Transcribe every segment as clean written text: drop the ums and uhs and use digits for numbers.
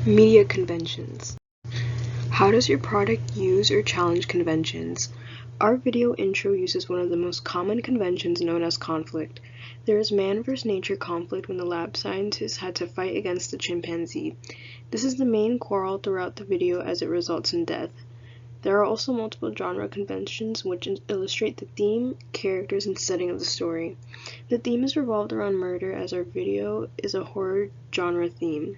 Media conventions. How does your product use or challenge conventions? Our video intro uses one of the most common conventions known as conflict. There is man versus nature conflict when the lab scientists had to fight against the chimpanzee. This is the main quarrel throughout the video as it results in death. There are also multiple genre conventions which illustrate the theme, characters, and setting of the story. The theme is revolved around murder as our video is a horror genre theme.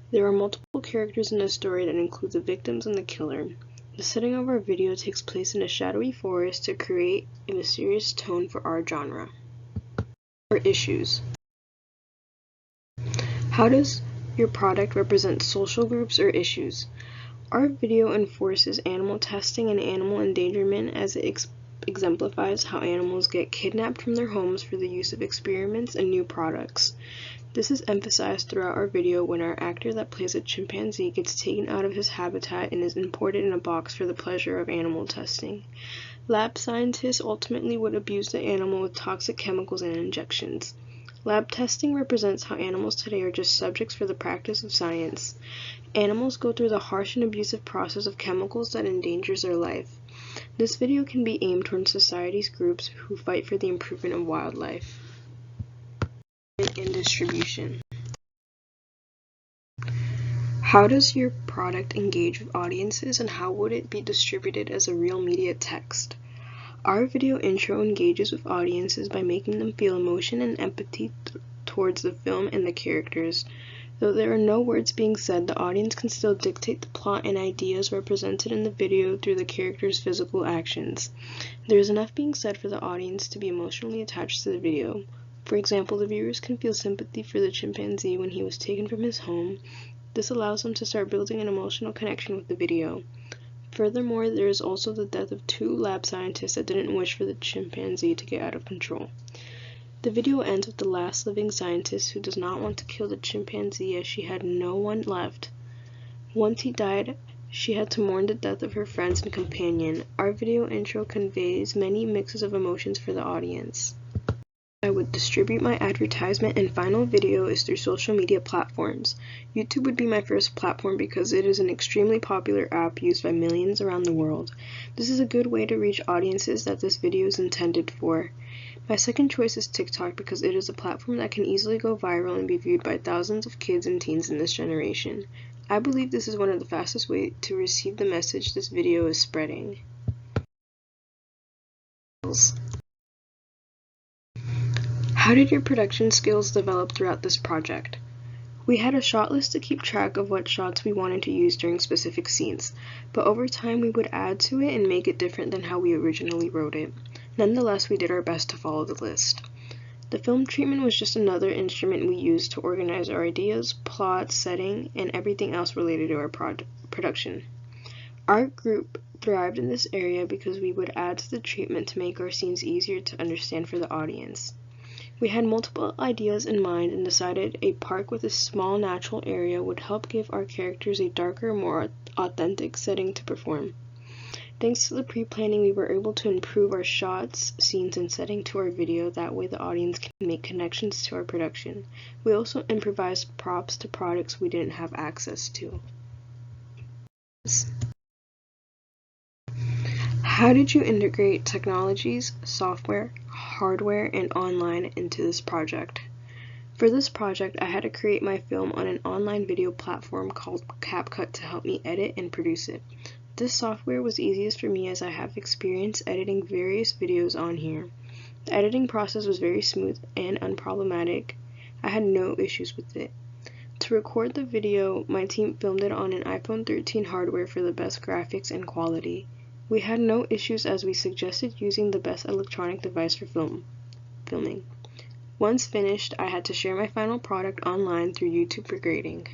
There are multiple characters in the story that include the victims and the killer. The setting of our video takes place in a shadowy forest to create a mysterious tone for our genre. Or issues. How does your product represent social groups or issues? Our video enforces animal testing and animal endangerment as it exemplifies how animals get kidnapped from their homes for the use of experiments and new products. This is emphasized throughout our video when our actor that plays a chimpanzee gets taken out of his habitat and is imported in a box for the pleasure of animal testing. Lab scientists ultimately would abuse the animal with toxic chemicals and injections. Lab testing represents how animals today are just subjects for the practice of science. Animals go through the harsh and abusive process of chemicals that endangers their life. This video can be aimed towards society's groups who fight for the improvement of wildlife. And distribution. How does your product engage with audiences and how would it be distributed as a real media text? Our video intro engages with audiences by making them feel emotion and empathy towards the film and the characters. Though there are no words being said, the audience can still dictate the plot and ideas represented in the video through the characters' physical actions. There is enough being said for the audience to be emotionally attached to the video. For example, the viewers can feel sympathy for the chimpanzee when he was taken from his home. This allows them to start building an emotional connection with the video. Furthermore, there is also the death of 2 lab scientists that didn't wish for the chimpanzee to get out of control. The video ends with the last living scientist who does not want to kill the chimpanzee as she had no one left. Once he died, she had to mourn the death of her friends and companion. Our video intro conveys many mixes of emotions for the audience. I would distribute my advertisement and final video is through social media platforms. YouTube would be my first platform because it is an extremely popular app used by millions around the world. This is a good way to reach audiences that this video is intended for. My second choice is TikTok because it is a platform that can easily go viral and be viewed by thousands of kids and teens in this generation. I believe this is one of the fastest ways to receive the message this video is spreading. How did your production skills develop throughout this project? We had a shot list to keep track of what shots we wanted to use during specific scenes, but over time we would add to it and make it different than how we originally wrote it. Nonetheless, we did our best to follow the list. The film treatment was just another instrument we used to organize our ideas, plot, setting, and everything else related to our production. Our group thrived in this area because we would add to the treatment to make our scenes easier to understand for the audience. We had multiple ideas in mind and decided a park with a small natural area would help give our characters a darker, more authentic setting to perform. Thanks to the pre-planning, we were able to improve our shots, scenes, and setting to our video. That way the audience can make connections to our production. We also improvised props to products we didn't have access to. How did you integrate technologies, software, hardware, and online into this project? For this project, I had to create my film on an online video platform called CapCut to help me edit and produce it. This software was easiest for me as I have experience editing various videos on here. The editing process was very smooth and unproblematic. I had no issues with it. To record the video, my team filmed it on an iPhone 13 hardware for the best graphics and quality. We had no issues as we suggested using the best electronic device for filming. Once finished, I had to share my final product online through YouTube for grading.